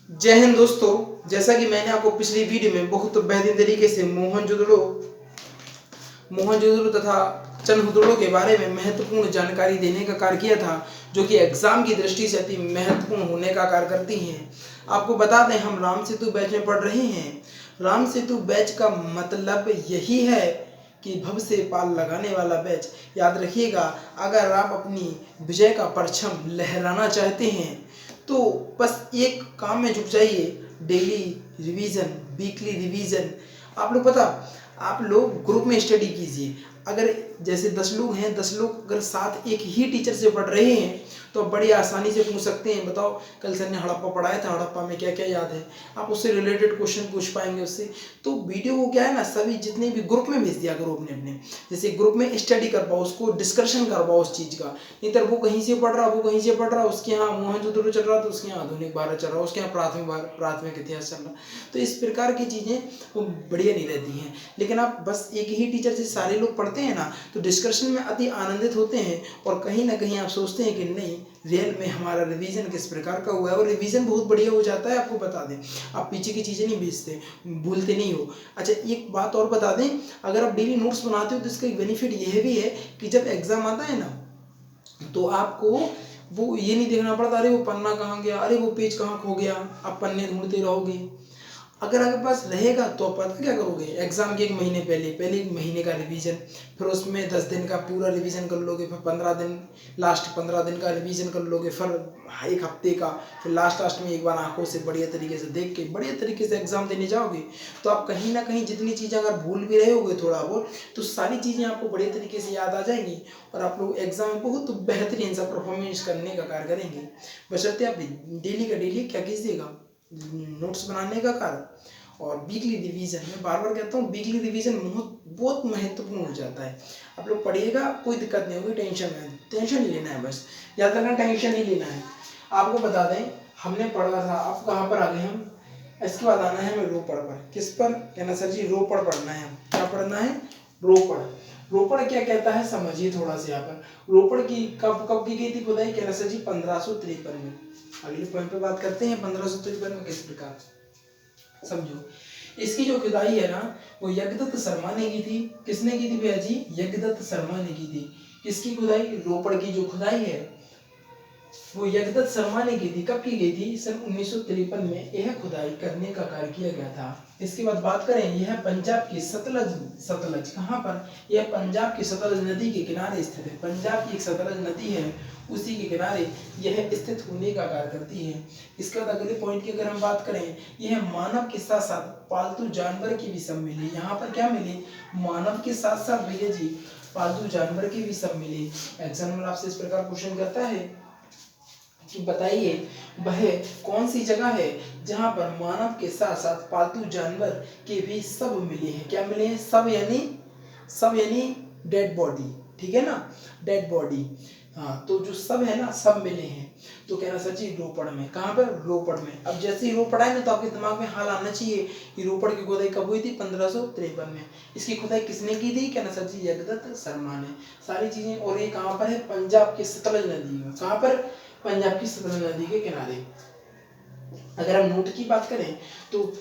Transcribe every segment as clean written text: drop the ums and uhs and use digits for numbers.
जय हिंद दोस्तों, जैसा कि मैंने आपको पिछली वीडियो में बहुत बेहतरीन तरीके से मोहनजोदड़ो तथा चंद्रहुदड़ो के बारे में महत्वपूर्ण जानकारी देने का कार्य किया था, जो कि एग्जाम की दृष्टि से अति महत्वपूर्ण होने का कार्य करती हैं। आपको बता दें, हम राम सेतु बैच में पढ़ रहे हैं। राम सेतु बैच का मतलब यही है कि भव से पार लगाने वाला बैच। याद रखिएगा, अगर आप अपनी विजय का परचम लहराना चाहते हैं तो बस एक काम में जुट जाइए, डेली रिवीजन, वीकली रिवीजन। आप लोग ग्रुप में स्टडी कीजिए। अगर जैसे 10 लोग हैं, 10 लोग अगर साथ एक ही टीचर से पढ़ रहे हैं तो बड़ी आसानी से पूछ सकते हैं, बताओ कल सर ने हड़प्पा पढ़ाया था, हड़प्पा में क्या क्या याद है। आप उससे रिलेटेड क्वेश्चन पूछ पाएंगे उससे। तो वीडियो को क्या है ना, सभी जितने भी ग्रुप में भेज दिया करो अपने, जैसे ग्रुप में स्टडी कर पाओ, उसको डिस्कशन कर पाओ उस चीज़ का। नहीं तो वो कहीं से पढ़ रहा, उसके यहाँ मोहनजोदड़ो चल रहा तो उसके यहाँ आधुनिक भारत चल रहा, उसके यहाँ प्राथमिक इतिहास चल रहा। तो इस प्रकार की चीज़ें वो बढ़िया नहीं रहती हैं। लेकिन आप बस एक ही टीचर से सारे लोग पढ़ते हैं ना, तो डिस्कशन में अति आनंदित होते हैं और कहीं ना कहीं आप सोचते हैं कि नहीं, रियल में हमारा रिवीजन किस प्रकार का हुआ है, और रिवीजन बहुत बढ़िया हो जाता है। आपको बता दें, आप पीछे की चीज़ें नहीं भेजते, भूलते नहीं हो। अच्छा, एक बात और बता दें, अगर आप डेली नोट्स बनाते हो तो इसका बेनिफिट यह भी है कि जब एग्जाम आता है ना, तो आपको वो ये नहीं देखना पड़ता, अरे वो पन्ना कहाँ गया, अरे वो पेज कहाँ खो गया, आप पन्ने ढूंढते रहोगे। अगर आपके पास रहेगा तो आप पता क्या करोगे, एग्जाम के एक महीने पहले एक महीने का रिवीजन, फिर उसमें 10 दिन का पूरा रिवीजन कर लोगे, फिर 15 दिन, लास्ट 15 दिन का रिवीजन कर लोगे, फिर एक हफ्ते का, फिर लास्ट में एक बार आंखों से बढ़िया तरीके से देख के बढ़िया तरीके से एग्जाम देने जाओगे। तो आप कहीं ना कहीं जितनी चीज़ें अगर भूल भी रहे होगे थोड़ा बहुत, तो सारी चीज़ें आपको बढ़िया तरीके से याद आ जाएंगी और आप लोग एग्जाम में बहुत बेहतरीन सा परफॉर्मेंस करने का कार्य करेंगे। बशर्ते आप डेली का डेली क्या कीजिएगा, नोट्स बनाने का कार्य और वीकली रिवीजन। मैं बार बार कहता हूँ, वीकली रिवीजन बहुत महत्वपूर्ण हो जाता है। आप लोग पढ़िएगा, कोई दिक्कत नहीं होगी, टेंशन नहीं लेना है, बस याद रखना टेंशन नहीं लेना है। आपको बता दें, हमने पढ़ा था, आप कहाँ पर आ गए हम, इसके बाद आना है हमें रोपड़ पर। किस पर कहना सर जी, रोपड़ पढ़ना है। क्या पढ़ना है, रोपड़। रोपड़ क्या कहता है समझिए थोड़ा सा। यहाँ पर रोपड़ की कब कब की गई थी खुदाई, कहना सर जी 1553 में। अगले पॉइंट पे बात करते हैं, 1553 में किस प्रकार, समझो। इसकी जो खुदाई है ना, वो यज्ञदत्त शर्मा ने की थी। किसने की थी भैया जी, यज्ञदत्त शर्मा ने की थी। किसकी खुदाई, रोपड़ की जो खुदाई है वो यज्ञदत्त शर्मा ने की थी। कब की गई थी, सन 1953 में यह खुदाई करने का कार्य किया गया था। इसके बाद बात करें, यह पंजाब की सतलज कहाँ पर, यह पंजाब की सतलज नदी के किनारे स्थित है। पंजाब की एक सतलज नदी है, उसी के किनारे यह स्थित होने का कार्य करती है। इसके बाद अगले पॉइंट की अगर हम बात करें, यह मानव के साथ साथ पालतू जानवर की भी सब मिली। यहाँ पर क्या मिली, मानव के साथ साथ भैया जी पालतू जानवर की भी सब मिली। एग्जाम में आपसे इस प्रकार क्वेश्चन करता है कि बताइए वह कौन सी जगह है जहां पर मानव के साथ साथ पालतू जानवर के भी सब मिले हैं। क्या मिले हैं, सब यानी डेड बॉडी, ठीक है ना, डेड बॉडी। हाँ, तो जो सब है ना, सब मिले हैं। तो कहना सर जी रोपड़ में। कहाँ पर, रोपड़ में। अब जैसे ही रोपड़ आए ना, तो आपके दिमाग में हाल आना चाहिए कि रोपड़ की खुदाई कब हुई थी, 1553 में। इसकी खुदाई किसने की थी, कहना सर जी यज्ञदत्त शर्मा ने। सारी चीजें। और ये कहाँ पर है, पंजाब के सतलज नदी में। कहाँ पर, पंजाब की सतलज नदी के किनारे। अगर हम नोट की बात करें तो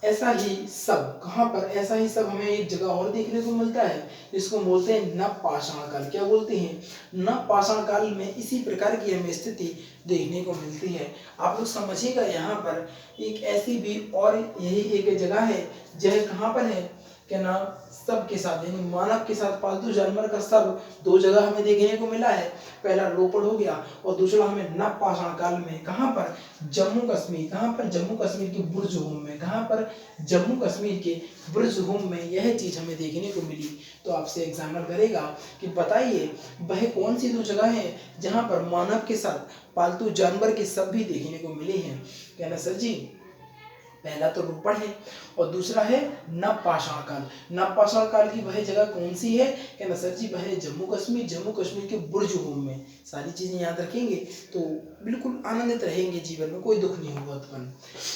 ऐसा ही सब, कहाँ पर, ऐसा ही सब हमें एक जगह और देखने को मिलता है, जिसको बोलते हैं नवपाषाण काल। क्या बोलते हैं, नवपाषाण काल में इसी प्रकार की हमें स्थिति देखने को मिलती है। आप लोग समझिएगा, यहाँ पर एक ऐसी भी और यही एक जगह है, जह कहाँ पर है, क्या नाम, सब के साथ यानी मानव के साथ पालतू जानवर का सब दो जगह हमें देखने को मिला है। पहला रोपड़ हो गया और दूसरा हमें नवपाषाण काल में। कहाँ पर, जम्मू कश्मीर। कहाँ पर, जम्मू कश्मीर के बुर्ज होम में। कहाँ पर, जम्मू कश्मीर के बुर्ज होम में यह चीज हमें देखने को मिली। तो आपसे एग्जामिनर करेगा कि बताइए वह कौन सी दो जगह है जहाँ पर मानव के साथ पालतू जानवर के सब भी देखने को मिले हैं। कहना सर जी पहला तो रोपड़ है और दूसरा है नवपाषाण काल। नवपाषाण काल की वह जगह कौन सी है, कहना सर जी वह जम्मू कश्मीर के बुर्ज होम में। सारी चीजें याद रखेंगे तो बिल्कुल आनंदित रहेंगे, जीवन में कोई दुख नहीं होगा उत्पन्न।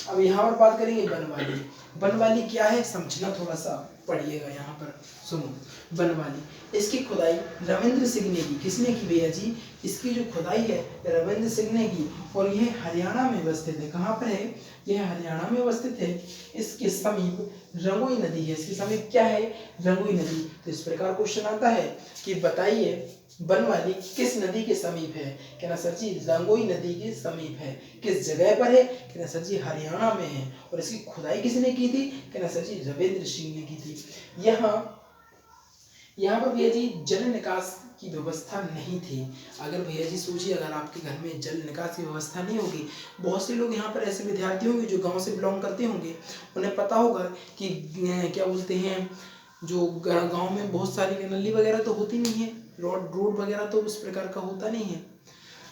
अब यहाँ पर बात करेंगे बनवाली। बनवाली क्या है समझना थोड़ा सा। पढ़िएगा यहाँ पर, सुनो। बनवाली, इसकी खुदाई रविंद्र सिंह ने की। किसने की भैया जी? इसकी जो खुदाई है रविंद्र सिंह ने की, और यह हरियाणा में अवस्थित है। कहाँ पर है? यह हरियाणा में अवस्थित है। इसके समीप रंगोई नदी है। इसके समीप क्या है? रंगोई नदी। तो इस प्रकार क्वेश्चन आता है कि बताइए बनवाली किस नदी के समीप है? कहना सर जी रंगोई नदी के समीप है। किस जगह पर है? कहना सर जी हरियाणा में है। और इसकी खुदाई किसने की थी? कहना सर जी रविंद्र सिंह ने की थी। यहाँ पर भैया जी जल निकास की व्यवस्था नहीं थी। अगर भैया जी सोचिए, अगर आपके घर में जल निकास की व्यवस्था नहीं होगी, बहुत से लोग यहाँ पर ऐसे विद्यार्थी होंगे जो गांव से बिलोंग करते होंगे, उन्हें पता होगा कि क्या बोलते हैं, जो गांव में बहुत सारी नली वगैरह तो होती नहीं है, रोड वगैरह तो उस प्रकार का होता नहीं है,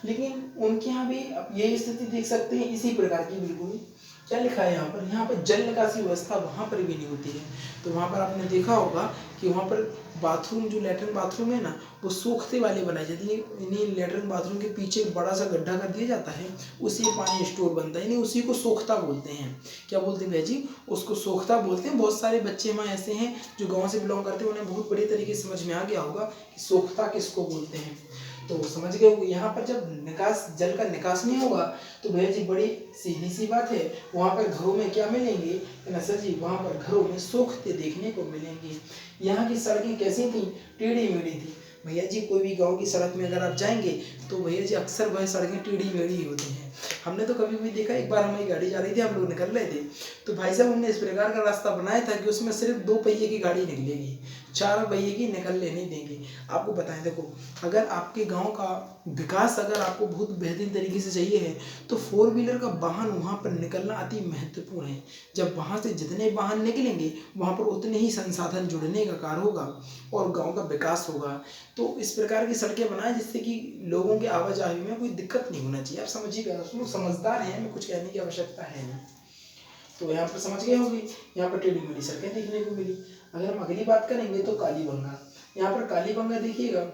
लेकिन उनके यहाँ भी अब यही स्थिति देख सकते हैं इसी प्रकार की। बिल्कुल क्या लिखा है यहाँ पर जल निकासी व्यवस्था वहाँ पर भी नहीं होती है। तो वहाँ पर आपने देखा होगा कि वहाँ पर बाथरूम, जो लेटरिन बाथरूम है ना, वो सोखते वाले बनाए जाते हैं। इन्हीं लेटरिन बाथरूम के पीछे बड़ा सा गड्ढा कर दिया जाता है, उसी पानी स्टोर बनता है, उसी को सोखता बोलते हैं। क्या बोलते हैं भैया जी? उसको सोखता बोलते हैं। बहुत सारे बच्चे हमारे ऐसे हैं जो गाँव से बिलोंग करते हैं, उन्हें बहुत बड़ी तरीके से समझ में आ गया होगा कि सोखता किसको बोलते हैं। तो समझ गए होंगे। यहाँ पर जब निकास, जल का निकास नहीं होगा तो भैया जी बड़ी सीधी सी बात है, वहाँ पर घरों में क्या मिलेंगे? ना सर जी वहाँ पर घरों में सोखते देखने को मिलेंगे। यहाँ की सड़कें कैसी थी? टेढ़ी मेढ़ी थी। भैया जी कोई भी गांव की सड़क में अगर आप जाएंगे तो भैया जी अक्सर वह सड़कें टेढ़ी मेढ़ी होती हैं। हमने तो कभी भी देखा, एक बार हमारी गाड़ी जा रही थी, हम लोग निकल रहे थे, तो भाई साहब हमने इस प्रकार का रास्ता बनाया था कि उसमें सिर्फ 2 पहिए की गाड़ी निकलेगी, 4 पहिए की निकलने नहीं देंगे। आपको बताएं, देखो अगर आपके गांव का विकास अगर आपको बहुत बेहतरीन तरीके से चाहिए है तो 4 व्हीलर का वाहन वहां पर निकलना अति महत्वपूर्ण है। जब वहां से जितने वाहन निकलेंगे वहां पर उतने ही संसाधन जुड़ने का कार्य होगा और गांव का विकास होगा। तो इस प्रकार की सड़कें बनाएं जिससे कि लोगों के आवाजाही में कोई दिक्कत नहीं होना चाहिए। आप समझिएगा, लोग समझदार हैं, हमें कुछ कहने की आवश्यकता है नहीं। तो यहाँ पर समझ गए होंगे, यहाँ पर टेढ़ी मेढ़ी सड़कें देखने को मिली। अगर हम अगली बात करेंगे तो कालीबंगा। यहाँ पर कालीबंगा देखिएगा,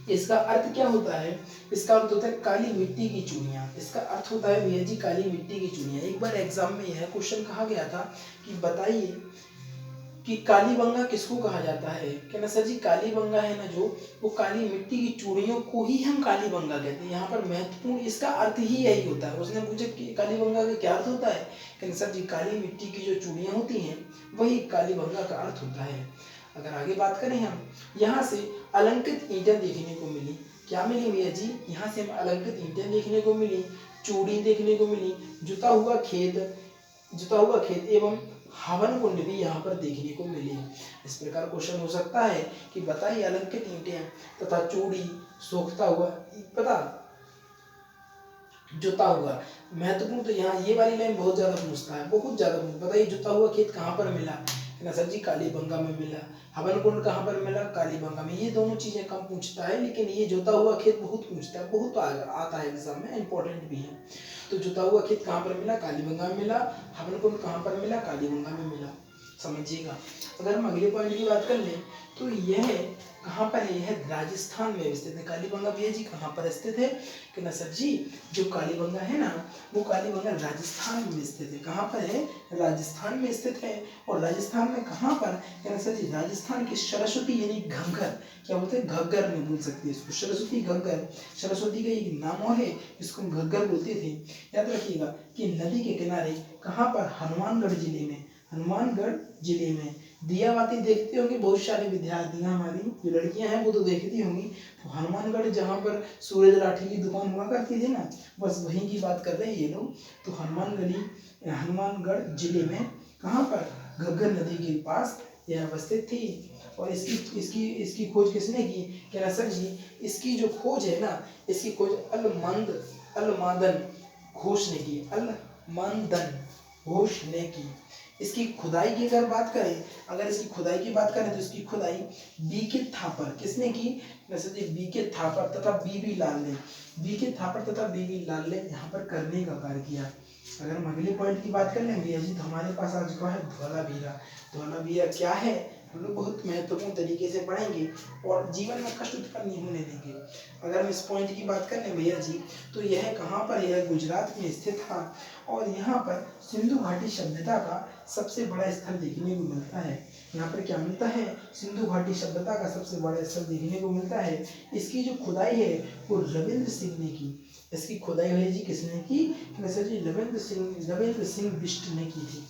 इसका अर्थ क्या होता है? इसका अर्थ होता है काली मिट्टी की चूड़ियाँ। इसका अर्थ होता है भैया जी काली मिट्टी की चूड़ियाँ। एक बार एग्जाम में यह क्वेश्चन कहा गया था कि बताइए कि कालीबंगा किसको कहा जाता है? कहना सर जी कालीबंगा है ना जो, वो काली मिट्टी की चूड़ियों को ही हम कालीबंगा कहते हैं। यहाँ पर महत्वपूर्ण इसका अर्थ ही यही होता है। उसने पूछा कि कालीबंगा का क्या अर्थ होता है? कहना सर जी काली मिट्टी की जो चूड़ियाँ होती हैं वही कालीबंगा का अर्थ होता है। अगर आगे बात करें हम, यहाँ से अलंकृत ईंटें देखने को मिली। क्या मिली भैया जी? यहाँ से हमें अलंकृत ईंटें देखने को मिली, चूड़ी देखने को मिली, जुता हुआ खेत एवं हवन कुंड भी यहाँ पर देखने को मिले। इस प्रकार क्वेश्चन हो सकता है कि बताइए अलंकृत ईंटें तथा चूड़ी, सोखता हुआ पता जुता हुआ। महत्वपूर्ण तो यहाँ ये वाली लाइन बहुत ज्यादा पूछता है, बहुत ज्यादा। बताइए जुता हुआ खेत कहाँ पर मिला? ना सर जी कालीबंगा में मिला। हवन कुंड कहाँ पर मिला? कालीबंगा में। ये दोनों चीजें कम पूछता है, लेकिन ये जुता हुआ खेत बहुत पूछता है, बहुत आता है एग्जाम में, इंपॉर्टेंट भी है। तो जुता हुआ खेत कहाँ पर मिला? कालीबंगा में मिला। हवन कुंड कहाँ पर मिला? कालीबंगा में मिला। समझिएगा। अगर हम अगले पॉइंट की बात कर लें तो यह कहाँ पर है? यह राजस्थान में स्थित है। कालीबंगा भैया जी कहाँ पर स्थित है? कि ना सर जी जो कालीबंगा है ना, वो कालीबंगा राजस्थान में स्थित है। कहाँ पर है? राजस्थान में स्थित है। और राजस्थान में कहाँ पर? कहना सर जी राजस्थान की सरस्वती यानी घग्गर, क्या बोलते हैं? घग्गर नहीं बोल सकते इसको, सरस्वती घग्गर। सरस्वती का एक नाम और है, इसको घग्गर बोलते थे। याद रखिएगा कि नदी के किनारे कहाँ पर? हनुमानगढ़ जिले में, हनुमानगढ़ जिले में। दिया बाती देखते होंगे बहुत सारे विद्यार्थियां, हमारी जो लड़कियां हैं वो तो देखती होंगी। तो हनुमानगढ़ जहाँ पर सूरज राठी की दुकान हुआ करती थी ना, बस वहीं की बात कर रहे हैं ये लोग। तो हनुमानगढ़ जिले में कहाँ पर? घग्गर नदी के पास यह अवस्थित थी। और इसकी खोज किसने की? कहना सर जी इसकी जो खोज है ना, इसकी खोज अलमादन घोष ने की। अलमादन घोष ने की। इसकी खुदाई की अगर बात करें, इसकी खुदाई की बात करें तो इसकी खुदाई बीके थापर किसने की? वैसे जी बीके थापर तथा बीबी लाल ने, बीके थापर तथा बीबी लाल ने यहाँ पर करने का कार्य किया। अगर हम अगले पॉइंट की बात कर लें भैया जी, तो हमारे पास आज का है धौलावीरा। धौलावीरा क्या है? हम लोग बहुत महत्वपूर्ण तरीके से पढ़ेंगे और जीवन में कष्ट उत्पन्न नहीं होने देंगे। अगर हम इस पॉइंट की बात कर लें भैया जी, तो यह कहाँ पर? यह गुजरात में स्थित था। और यहाँ पर सिंधु घाटी सभ्यता का सबसे बड़ा स्थल देखने को मिलता है। यहाँ पर क्या मिलता है, सिंधु घाटी सभ्यता का सबसे बड़ा स्थल देखने को मिलता है। इसकी जो खुदाई है वो रविंद्र सिंह ने की। इसकी खुदाई है जी किसने की, सर जी रविंद्र सिंह बिष्ट ने की थी।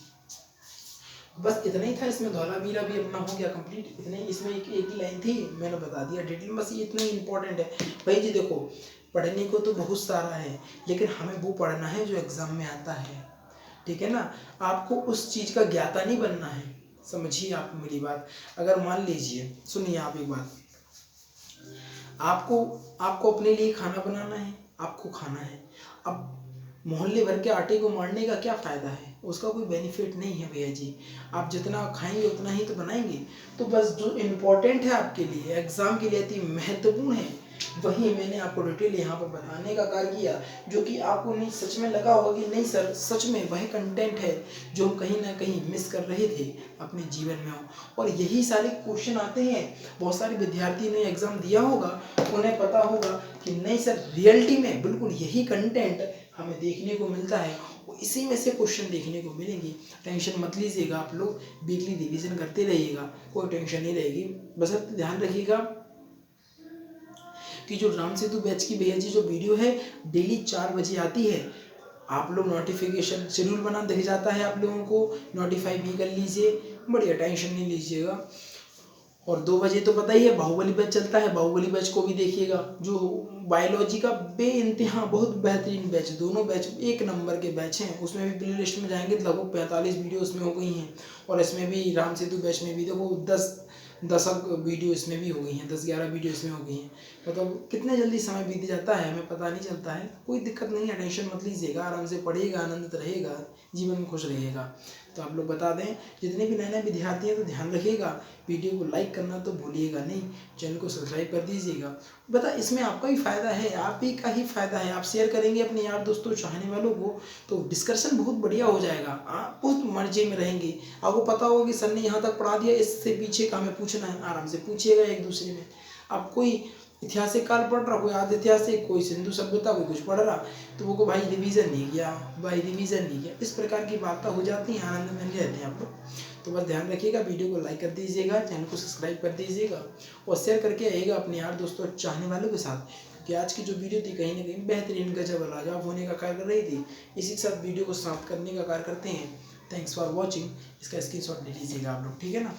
बस इतना ही था, इसमें धौलावीरा भी अपना हो गया कंप्लीट। इतने इसमें एक ही लाइन थी, मैंने बता दिया डिटेल, बस ये इतना ही इंपॉर्टेंट है भाई जी। देखो पढ़ने को तो बहुत सारा है, लेकिन हमें वो पढ़ना है जो एग्जाम में आता है, ठीक है ना। आपको उस चीज़ का ज्ञाता नहीं बनना है, समझिए आप मेरी बात। अगर मान लीजिए, सुनिए आप एक बात, आपको अपने लिए खाना बनाना है, आपको खाना है। अब मोहल्ले भर के आटे को मारने का क्या फ़ायदा है, उसका कोई बेनिफिट नहीं है भैया जी। आप जितना खाएंगे उतना ही तो बनाएंगे। तो बस जो इम्पोर्टेंट है आपके लिए, एग्ज़ाम के लिए अति महत्वपूर्ण है, वही मैंने आपको डिटेल यहाँ पर बताने का कार्य किया, जो कि आपको नहीं सच में लगा होगा कि नहीं सर सच में वही कंटेंट है जो हम कहीं ना कहीं मिस कर रहे थे अपने जीवन में हो। और यही सारे क्वेश्चन आते हैं। बहुत सारे विद्यार्थी ने एग्ज़ाम दिया होगा, उन्हें पता होगा कि नहीं सर रियलिटी में बिल्कुल यही कंटेंट हमें देखने को मिलता है, इसी में से क्वेश्चन देखने को मिलेंगे। टेंशन मत लीजिएगा, आप लोग वीकली रिवीजन करते रहिएगा, कोई टेंशन नहीं रहेगी। बस अब ध्यान रखिएगा कि जो राम सेतु बैच की भैया जी जो वीडियो है डेली 4 बजे आती है। आप लोग नोटिफिकेशन शेड्यूल बना दिख जाता है, आप लोगों को नोटिफाई भी कर लीजिए, बढ़िया टेंशन नहीं लीजिएगा। और 2 बजे तो पता ही है बाहुबली बैच चलता है, बाहुबली बैच को भी देखिएगा, जो बायोलॉजी का बेइंतहा बहुत बेहतरीन बैच, दोनों बैच एक नंबर के बैच हैं। उसमें भी प्ले लिस्ट में जाएंगे तो लगभग 45 वीडियो उसमें हो गई हैं। और इसमें भी राम सेतु बैच में भी देखो 10 वीडियो इसमें भी हो गई हैं, 10-11 वीडियो इसमें हो गई हैं। मतलब कितने जल्दी समय बीत जाता है हमें पता नहीं चलता है। कोई दिक्कत नहीं है, टेंशन मत लीजिएगा, आराम से पढ़िएगा, आनंदित रहेगा, जीवन में खुश रहिएगा। तो आप लोग बता दें, जितने भी नए नए विद्यार्थी हैं तो ध्यान रखिएगा, वीडियो को लाइक करना तो भूलिएगा नहीं, चैनल को सब्सक्राइब कर दीजिएगा। बता इसमें आपका ही फ़ायदा है, आप ही का ही फ़ायदा है। आप शेयर करेंगे अपने यार दोस्तों चाहने वालों को तो डिस्कशन बहुत बढ़िया हो जाएगा, आप बहुत मर्जी में रहेंगे। आपको पता होगा कि सर ने यहाँ तक पढ़ा दिया, इससे पीछे का हमें पूछना है, आराम से पूछिएगा एक दूसरे में। आप कोई ऐतिहासिक काल पढ़ रहा, कोई आदि ऐतिहासिक, कोई सिंधु सभ्यता, कोई कुछ पढ़ रहा, तो वो को भाई रिवीजन नहीं किया, भाई रिवीजन नहीं किया, इस प्रकार की बातें हो जाती हैं, आनंद में नहीं रहते हैं आप लोग। तो बस ध्यान रखिएगा, वीडियो को लाइक कर दीजिएगा, चैनल को सब्सक्राइब कर दीजिएगा और शेयर करके आइएगा अपने यार दोस्तों चाहने वालों के साथ। क्योंकि आज की जो वीडियो थी कहीं ना कहीं बेहतरीन गजब लाजवाब होने का कार्य कर रही थी, इसी के साथ वीडियो को समाप्त करने का कार्य करते हैं। Thanks for watching. इसका स्क्रीनशॉट ले लीजिएगा आप लोग, ठीक है ना।